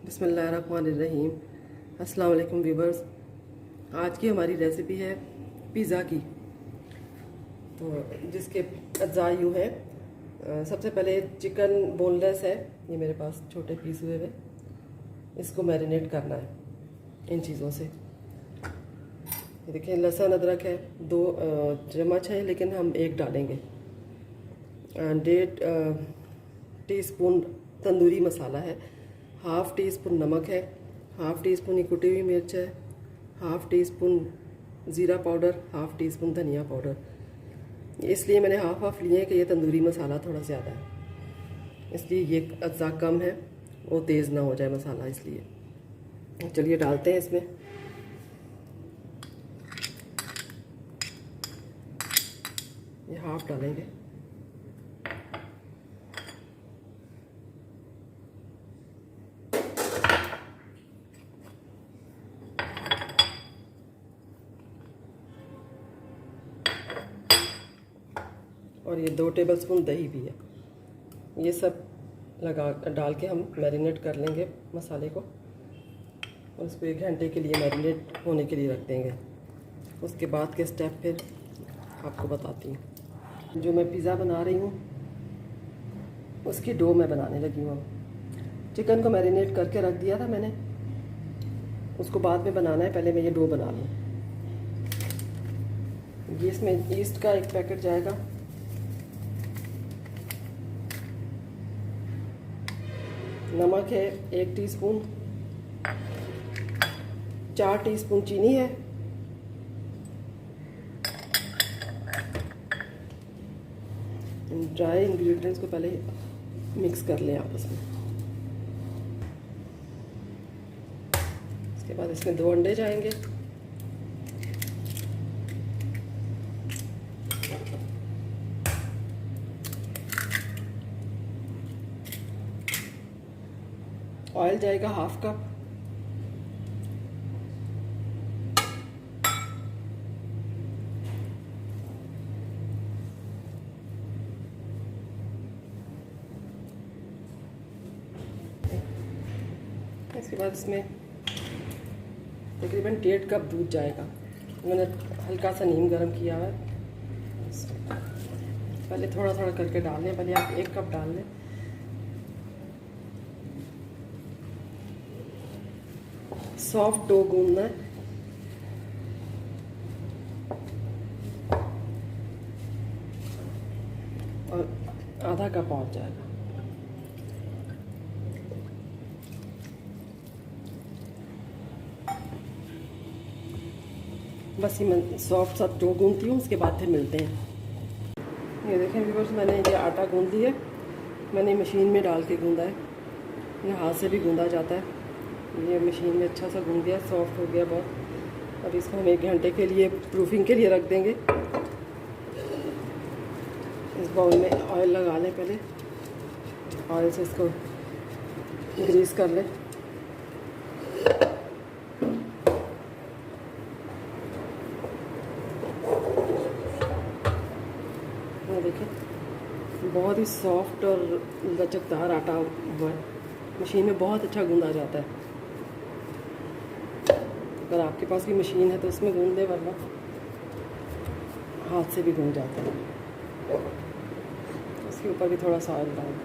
बिस्मिल्लाहिर्रहमानिर्रहीम। अस्सलाम वालेकुम व्यूवर्स। आज की हमारी रेसिपी है पिज़्ज़ा की। तो जिसके अज्जा यूँ है, सबसे पहले चिकन बोनलेस है, ये मेरे पास छोटे पीस हुए हुए, इसको मैरिनेट करना है इन चीज़ों से। ये देखिए, लहसुन अदरक है 2 चम्मच है, लेकिन हम 1 डालेंगे। 1.5 टीस्पून तंदूरी मसाला है, 1/2 टीस्पून नमक है, 1/2 टीस्पून कुटी हुई मिर्च है, 1/2 टीस्पून ज़ीरा पाउडर, 1/2 टीस्पून धनिया पाउडर। इसलिए मैंने हाफ लिए कि ये तंदूरी मसाला थोड़ा ज़्यादा है, इसलिए ये अज्जा कम है, वो तेज़ ना हो जाए मसाला, इसलिए। चलिए डालते हैं इसमें। ये 1/2 डालेंगे। और ये 2 टेबलस्पून दही भी है। ये सब डाल के हम मैरिनेट कर लेंगे मसाले को, और इसको 1 घंटे के लिए मैरिनेट होने के लिए रख देंगे। उसके बाद के स्टेप फिर आपको बताती हूँ। जो मैं पिज़्ज़ा बना रही हूँ उसकी डो मैं बनाने लगी हूँ। चिकन को मैरिनेट करके रख दिया था मैंने, उसको बाद में बनाना है, पहले मैं ये डो बना लूँ। ये इसमें ईस्ट का 1 पैकेट जाएगा, नमक है 1 टीस्पून, 4 टीस्पून चीनी है, ड्राई इंग्रेडिएंट्स को पहले मिक्स कर लें आपस में। इसके बाद इसमें 2 अंडे जाएंगे, ऑयल जाएगा 1/2 कप, इसके बाद इसमें तकरीबन 1.5 कप दूध जाएगा। मैंने हल्का सा नीम गर्म किया हुआ है, पहले थोड़ा थोड़ा करके डाल लें। पहले आप 1 कप डाल लें। सॉफ्ट डो गूंदना है, और आधा कप और जाएगा। बस ये मैं सॉफ्ट सा डो गूंदती हूँ, उसके बाद फिर मिलते हैं। ये देखें व्यूअर्स, मैंने ये आटा गूंद लिया, मैंने मशीन में डाल के गूंदा है, ये हाथ से भी गूंदा जाता है। ये मशीन में अच्छा सा गूंद गया, सॉफ्ट हो गया बहुत। अब इसको हम 1 घंटे के लिए प्रूफिंग के लिए रख देंगे। इस बाउल में ऑयल लगा लें, पहले ऑयल से इसको ग्रीस कर लें। ये देखें, बहुत ही सॉफ्ट और लचकदार आटा हुआ है, मशीन में बहुत अच्छा गूंदा जाता है। अगर आपके पास भी मशीन है तो उसमें गूंद दें, वरना हाथ से भी गूंद जाता है। उसके ऊपर भी थोड़ा सा ऑयल डालें।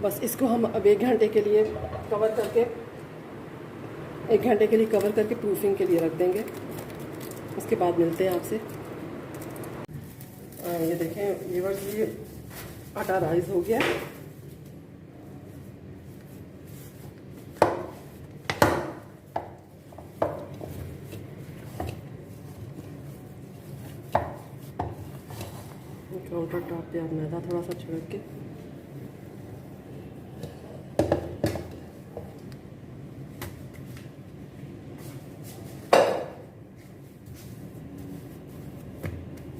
बस इसको हम अब 1 घंटे के लिए कवर करके 1 घंटे के लिए कवर करके प्रूफिंग के लिए रख देंगे। उसके बाद मिलते हैं आपसे। ये देखें व्यूअर्स, ये आटा राइस हो गया। काउंटर टॉप पे आप मैदा थोड़ा सा छिड़क के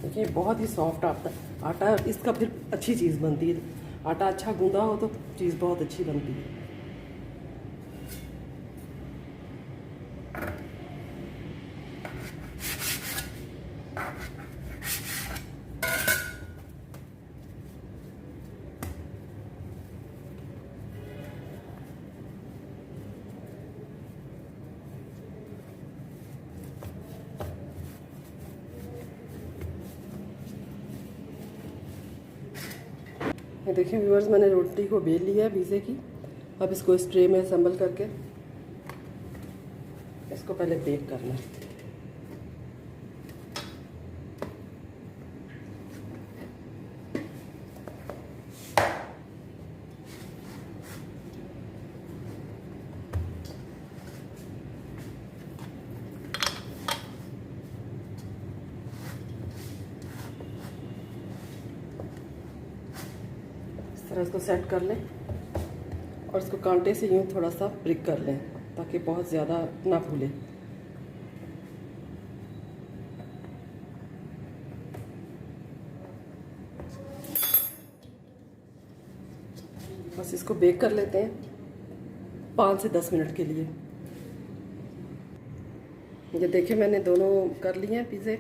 देखिए, बहुत ही सॉफ्ट आटा इसका फिर अच्छी चीज़ बनती है। आटा अच्छा गूंदा हो तो चीज़ बहुत अच्छी बनती है। ये देखिए व्यूअर्स, मैंने रोटी को बेल लिया है पिज़्ज़े की। अब इसको इस ट्रे में असेंबल करके इसको पहले बेक करना है। इस तरह इसको सेट कर लें और इसको कांटे से यूँ थोड़ा सा ब्रिक कर लें ताकि बहुत ज़्यादा ना फूले। बस इसको बेक कर लेते हैं 5 से 10 मिनट के लिए। ये देखिए मैंने दोनों कर लिए हैं पिज़्ज़े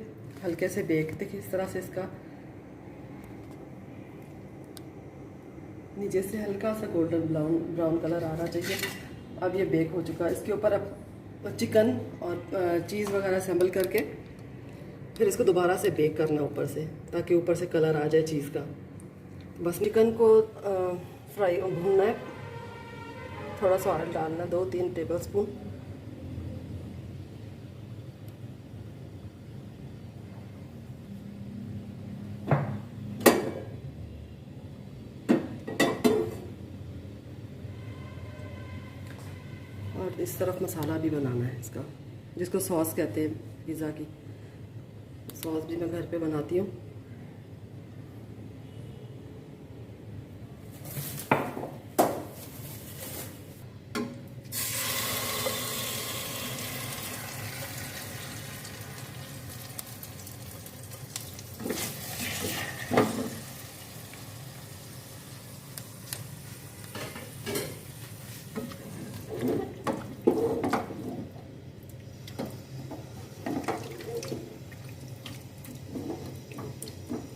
हल्के से बेक। देखिए इस तरह से इसका नीचे से हल्का सा गोल्डन ब्राउन कलर आ रहा चाहिए। अब ये बेक हो चुका है। इसके ऊपर अब चिकन और चीज़ वगैरह असेंबल करके फिर इसको दोबारा से बेक करना ऊपर से, ताकि ऊपर से कलर आ जाए चीज़ का। बस चिकन को फ्राई भूनना है, थोड़ा सा ऑयल डालना 2-3 टेबलस्पून। और इस तरफ मसाला भी बनाना है इसका, जिसको सॉस कहते हैं पिज़्ज़ा की। सॉस भी मैं घर पे बनाती हूँ।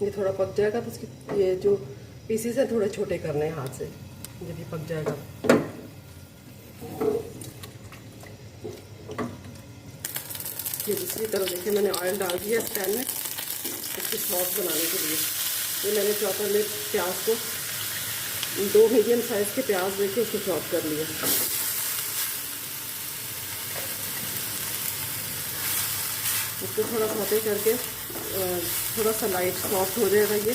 ये थोड़ा पक जाएगा तो इसकी ये जो पीसेस हैं थोड़े छोटे करने हैं हाथ से, जब ये पक जाएगा। ये दूसरी तरफ देखिए मैंने ऑयल डाल दिया इस पैन में इसकी सॉस बनाने के लिए। ये मैंने चॉपर में प्याज को 2 मीडियम साइज़ के प्याज लेके उसको चॉप कर लिया। इसको थोड़ा सौते करके थोड़ा सा लाइट सॉफ्ट हो जाएगा ये,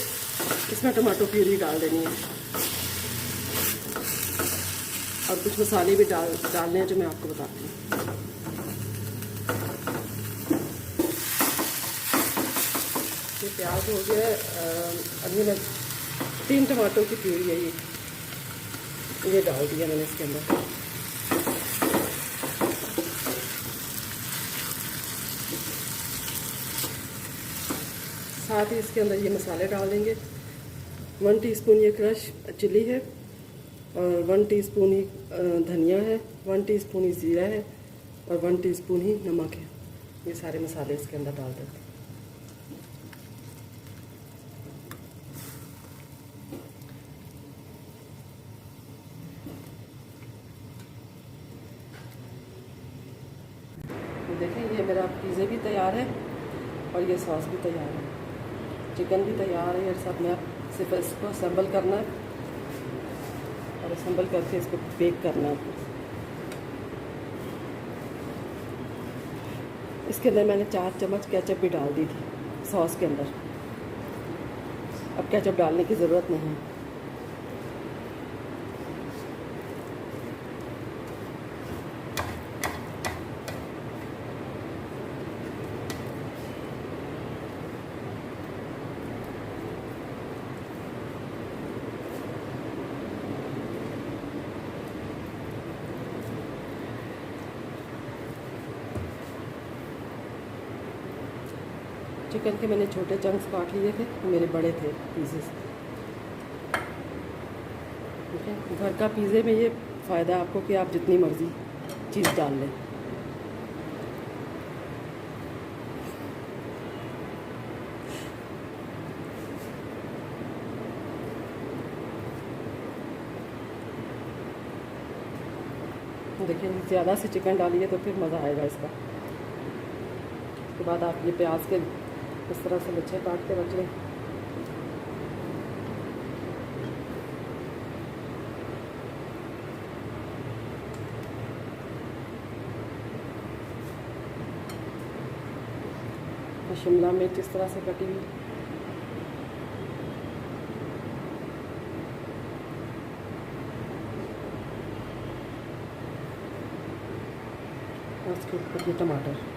इसमें टमाटो प्यूरी डाल देनी है। और कुछ मसाले भी डालने हैं जो मैं आपको बताती हूँ। ये प्याज हो गया। अभी मैं 3 टमाटो की प्यूरी है ये डाल दिया मैंने इसके अंदर। साथ ही इसके अंदर ये मसाले डाल देंगे। 1 टीस्पून ये क्रश चिली है, और 1 टीस्पून ही धनिया है, 1 टीस्पून ही ज़ीरा है, और 1 टीस्पून ही नमक है। ये सारे मसाले इसके अंदर डाल देते हैं। देखें ये मेरा पिज़्ज़ा भी तैयार है और ये सॉस भी तैयार है, चिकन भी तैयार है। ये सब मैं सिर्फ इसको असेंबल करना है और असेंबल करके इसको बेक करना है। इसके अंदर मैंने 4 चम्मच केचप भी डाल दी थी सॉस के अंदर। अब केचप डालने की ज़रूरत नहीं है। चिकन के मैंने छोटे चंक्स काट लिए थे, मेरे बड़े थे पीसेस। ठीक है, घर का पिज़्ज़े में ये फ़ायदा आपको कि आप जितनी मर्ज़ी चीज़ डाल लें। देखिए ज़्यादा से चिकन डालिए तो फिर मज़ा आएगा इसका। उसके बाद आप ये प्याज के इस तरह से लच्छे काट के रख लें। ये शिमला मिर्च इस तरह से कटी हुई, और उसके ऊपर ये टमाटर।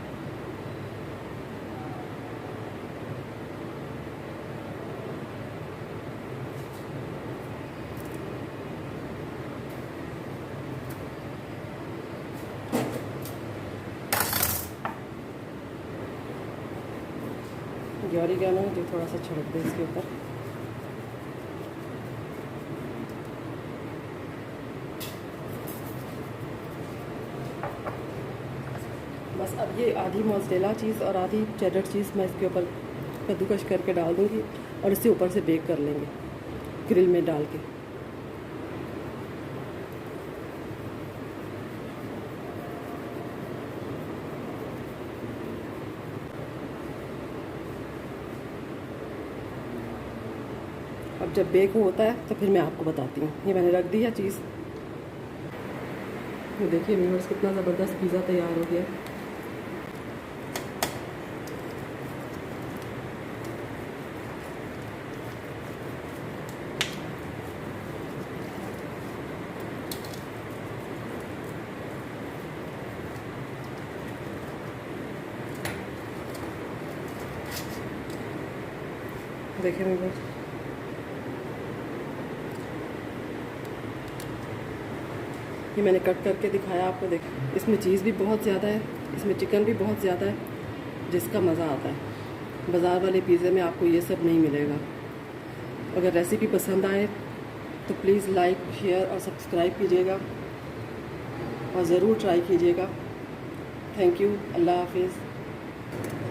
ये ऑरिगेनो जो थोड़ा सा छिड़क दे इसके ऊपर। बस अब ये आधी मोज़रेला चीज़ और आधी चेडर चीज़ मैं इसके ऊपर कद्दूकश करके डाल दूँगी और इसे ऊपर से बेक कर लेंगे ग्रिल में डाल के। अब जब बेक होता है तो फिर मैं आपको बताती हूँ। ये मैंने रख दी है चीज़। ये देखिए व्यूअर्स, कितना ज़बरदस्त पिज़्ज़ा तैयार हो गया। देखिए व्यूअर्स, ये मैंने कट करके दिखाया आपको। देखिए इसमें चीज़ भी बहुत ज़्यादा है, इसमें चिकन भी बहुत ज़्यादा है, जिसका मज़ा आता है। बाज़ार वाले पिज़्ज़े में आपको ये सब नहीं मिलेगा। अगर रेसिपी पसंद आए तो प्लीज़ लाइक, शेयर और सब्सक्राइब कीजिएगा और ज़रूर ट्राई कीजिएगा। Thank you. अल्लाह हाफिज़।